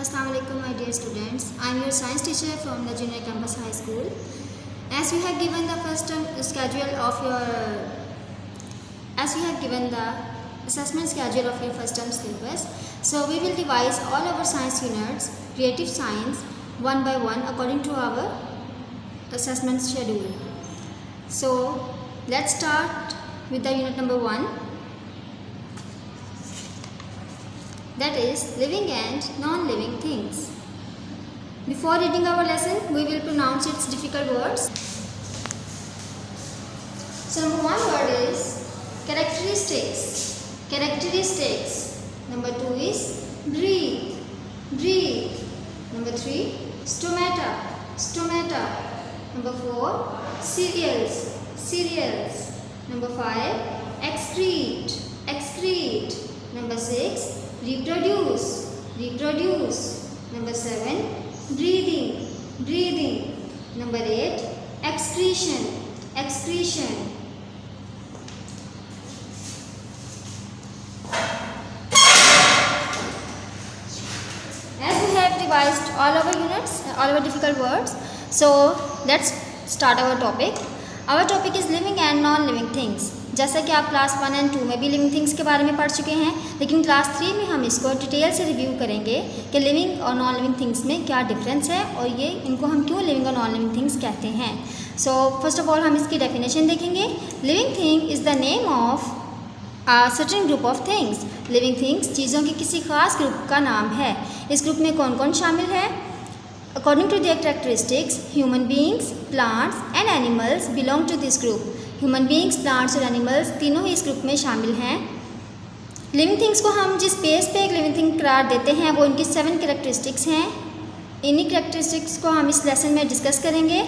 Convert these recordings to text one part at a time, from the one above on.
Assalamu alaikum my dear students. I am your science teacher from the Junior Campus High School. As we have given the first term schedule of your assessment schedule of your first term syllabus, so we will revise all our science units, creative science, one by one according to our assessment schedule. So let's start with the unit number 1. That is living and non-living things. Before reading our lesson, we will pronounce its difficult words. So number 1 word is characteristics. Characteristics. Number 2 is breathe. Breathe. Number 3 stomata. Stomata. Number 4 cereals. Cereals. Number 5 excrete. Excrete. Number 6 reproduce. Reproduce. Number 7 breathing. Breathing. Number 8 excretion. Excretion. As we have revised all our units, all our difficult words, so let's start our topic. Our topic is living and non-living things. जैसा कि आप class 1 और 2 में भी living things के बारे में पढ़ चुके हैं, लेकिन क्लास 3 में हम इसको डिटेल से रिव्यू करेंगे कि लिविंग और नॉन लिविंग थिंग्स में क्या डिफरेंस है और ये इनको हम क्यों लिविंग और नॉन लिविंग थिंग्स कहते हैं. सो फर्स्ट ऑफ ऑल हम इसकी डेफिनेशन देखेंगे. Living thing is the name of a certain group of things. Living things चीज़ों के किसी खास ग्रुप का नाम है. इस ग्रुप में कौन कौन शामिल है? According to their characteristics human beings, plants and animals belong to this group. Human beings, plants और एनिमल्स तीनों ही इस ग्रुप में शामिल हैं. लिविंग थिंग्स को हम जिस बेस पे एक लिविंग थिंग करार देते हैं वो इनकी 7 कैरेक्टरिस्टिक्स हैं. इन्हीं कैरेक्टरिस्टिक्स को हम इस लेसन में डिस्कस करेंगे.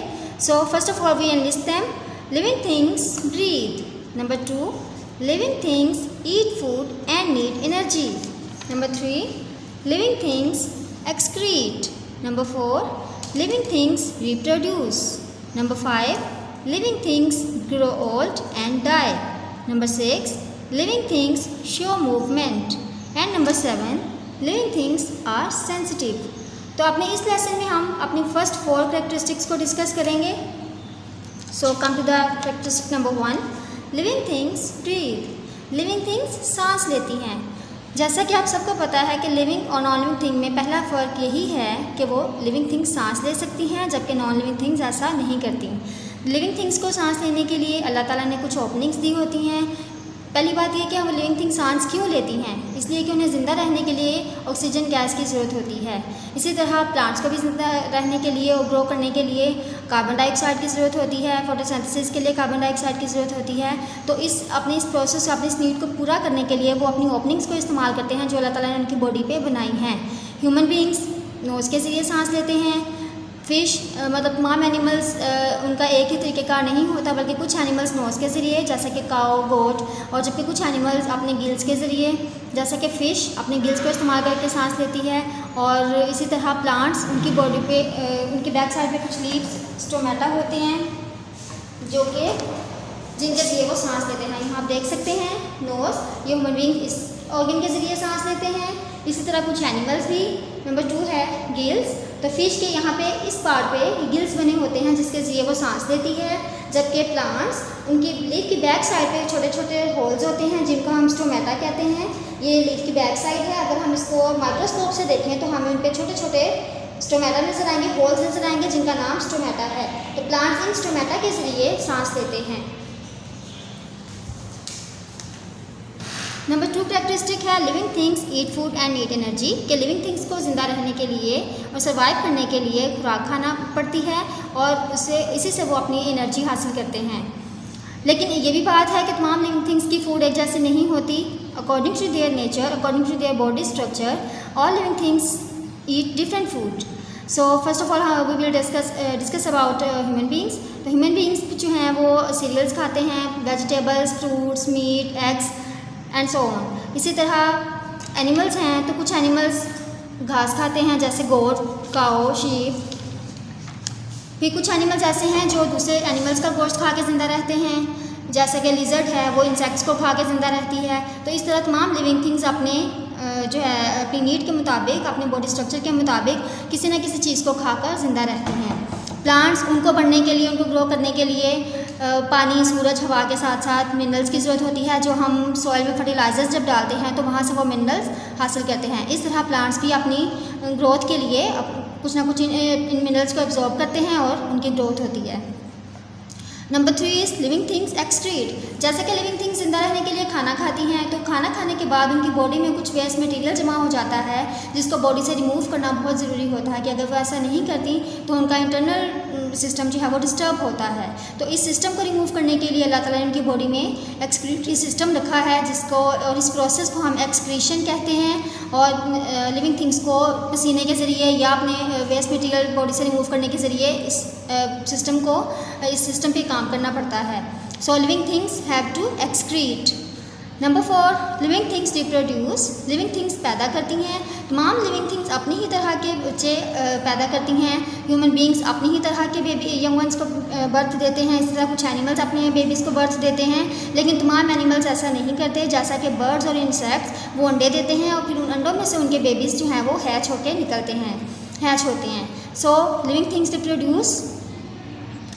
So first of all we enlist them. Living things breathe. Number 2 living things eat food and need energy. Number 3 living things excrete. Number 4 living things reproduce. Number 5 living things grow old and die. Number 6 living things show movement. And number 7 living things are sensitive. तो अपने इस lesson में हम अपनी first 4 characteristics को discuss करेंगे. So come to the characteristic number 1. Living things breathe. Living things सांस लेती हैं. जैसा कि आप सबको पता है कि लिविंग और नॉन लिविंग थिंग में पहला फ़र्क यही है कि वो लिविंग थिंग्स सांस ले सकती हैं जबकि नॉन लिविंग थिंग्स ऐसा नहीं करती. लिविंग थिंग्स को सांस लेने के लिए अल्लाह ताला ने कुछ ओपनिंग्स दी होती हैं. पहली बात यह कि हम लिविंग थिंग्स सांस क्यों लेती हैं? इसलिए कि उन्हें ज़िंदा रहने के लिए ऑक्सीजन गैस की ज़रूरत होती है. इसी तरह प्लांट्स को भी ज़िंदा रहने के लिए और ग्रो करने के लिए कार्बन डाइऑक्साइड की ज़रूरत होती है. फोटोसिंथेसिस के लिए कार्बन डाइऑक्साइड की ज़रूरत होती है. तो इस प्रोसेस अपनी इस नीड को पूरा करने के लिए वो अपनी ओपनिंग्स को इस्तेमाल करते हैं जो अल्लाह ताला ने उनकी बॉडी पे बनाई हैं. ह्यूमन बींग्स नोज़ के ज़रिए सांस लेते हैं. फिश मतलब तमाम एनिमल्स उनका एक ही तरीक़ेकार नहीं होता बल्कि कुछ एनिमल्स नोज़ के ज़रिए जैसे कि काऊ, गोट, और जबकि कुछ एनिमल्स अपने गिल्स के ज़रिए जैसा कि फ़िश अपने गिल्स को इस्तेमाल करके सांस लेती है. और इसी तरह प्लांट्स उनकी बॉडी पे उनकी बैक साइड पे कुछ लीव्स स्टोमेटा होते हैं जो कि जिनके ज़रिए वो सांस लेते हैं. यहाँ आप देख सकते हैं नोज़, ये ह्यूमन बींग इस ऑर्गन के ज़रिए सांस लेते हैं. इसी तरह कुछ एनिमल्स भी. नंबर 2 है गिल्स. तो फिश के यहाँ पे इस पार्ट पे गिल्स बने होते हैं जिसके ज़रिए वो सांस लेती है. जबकि प्लांट्स उनकी लीफ की बैक साइड पे छोटे छोटे होल्स होते हैं जिनको हम स्टोमेटा कहते हैं. ये लीफ की बैक साइड है. अगर हम इसको माइक्रोस्कोप से देखें तो हमें उन पे छोटे छोटे स्टोमेटा नजर आएंगे, होल्स नजर आएंगे जिनका नाम स्टोमेटा है. तो प्लांट्स इन स्टोमेटा के ज़रिए सांस लेते हैं. नंबर 2 कैरेक्टरिस्टिक है living things eat food and need energy. कि लिविंग थिंग्स को ज़िंदा रहने के लिए और सर्वाइव करने के लिए खुराक खाना पड़ती है और इसी से वो अपनी एनर्जी हासिल करते हैं. लेकिन ये भी बात है कि तमाम लिविंग थिंग्स की फूड एक जैसी नहीं होती. According to their nature, according to their body structure, all living things eat different food. So first of all we will discuss about human beings. तो ह्यूमन बींग्स जो हैं वो सीरियल्स खाते हैं, vegetables, fruits, meat, eggs and so on. इसी तरह animals हैं तो कुछ एनिमल्स घास खाते हैं जैसे गोट, काऊ, शीप. फिर कुछ एनिमल्स ऐसे हैं जो दूसरे एनिमल्स का गोश्त खा के ज़िंदा रहते हैं. जैसे कि लिजर्ड है वो इंसेक्ट्स को खा के ज़िंदा रहती है। तो इस तरह तमाम लिविंग थिंग्स अपने जो है अपनी नीड के मुताबिक, अपने बॉडी स्ट्रक्चर के मुताबिक किसी न किसी चीज़ को खाकर ज़िंदा रहते हैं। प्लांट्स उनको बढ़ने के लिए, उनको ग्रो करने के लिए पानी, सूरज, हवा के साथ साथ मिनरल्स की ज़रूरत होती है, जो हम सॉइल में फर्टिलाइजर्स जब डालते हैं तो वहाँ से वो मिनरल्स हासिल करते हैं। इस तरह प्लांट्स भी अपनी ग्रोथ के लिए कुछ ना कुछ इन मिनरल्स को एब्जॉर्ब करते हैं और उनकी ग्रोथ होती है। Number 3 is living things excrete. जैसे कि लिविंग थिंग्स जिंदा रहने के लिए खाना खाती हैं, तो खाना खाने के बाद उनकी बॉडी में कुछ वेस्ट मटेरियल जमा हो जाता है, जिसको बॉडी से रिमूव करना बहुत ज़रूरी होता है कि अगर वो ऐसा नहीं करती तो उनका इंटरनल सिस्टम जो है वो डिस्टर्ब होता है। तो इस सिस्टम को रिमूव करने के लिए अल्लाह ताला ने उनकी बॉडी में एक्सक्रीटरी सिस्टम रखा है, जिसको और इस प्रोसेस को हम एक्सक्रीशन कहते हैं। और लिविंग थिंग्स को पसीने के ज़रिए या अपने वेस्ट मटेरियल बॉडी से रिमूव करने के ज़रिए इस सिस्टम पे काम करना पड़ता है। So living things have to excrete. Number 4, living things reproduce. Living things पैदा करती हैं। तमाम लिविंग थिंग्स अपनी ही तरह के बच्चे पैदा करती हैं। ह्यूमन बींग्स अपनी ही तरह के बेबी यंग वंस को बर्थ देते हैं। इस तरह कुछ एनिमल्स अपने बेबीज़ को बर्थ देते हैं, लेकिन तमाम एनिमल्स ऐसा नहीं करते। जैसा कि बर्ड्स और इंसेक्ट्स वो अंडे देते हैं और फिर उन अंडों में से उनके बेबीज़ जो हैं वो हैच होते हैं। सो लिविंग थिंग्स रिप्रोड्यूस,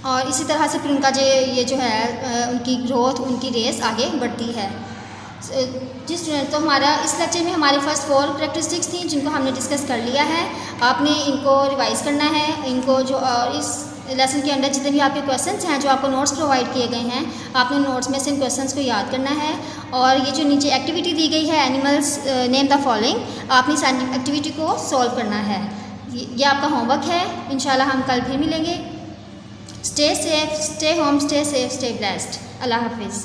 और इसी तरह से फिर उनका ये जो है उनकी ग्रोथ, उनकी रेस आगे बढ़ती है। तो हमारा इस लेक्चर में हमारे फर्स्ट 4 कैरेक्टरिस्टिक्स थी जिनको हमने डिस्कस कर लिया है। आपने इनको रिवाइज करना है। इनको जो इस लेसन के अंदर जितने भी आपके क्वेश्चंस हैं, जो आपको नोट्स प्रोवाइड किए गए हैं, आपने नोट्स में से इन क्वेश्चंस को याद करना है। और ये जो नीचे एक्टिविटी दी गई है, एनिमल्स नेम द फॉलोइंग, आपने इस एक्टिविटी को सॉल्व करना है। ये आपका होमवर्क है। इंशाल्लाह हम कल फिर मिलेंगे। Stay safe, stay home, stay safe, stay blessed. अल्लाह हाफिज़।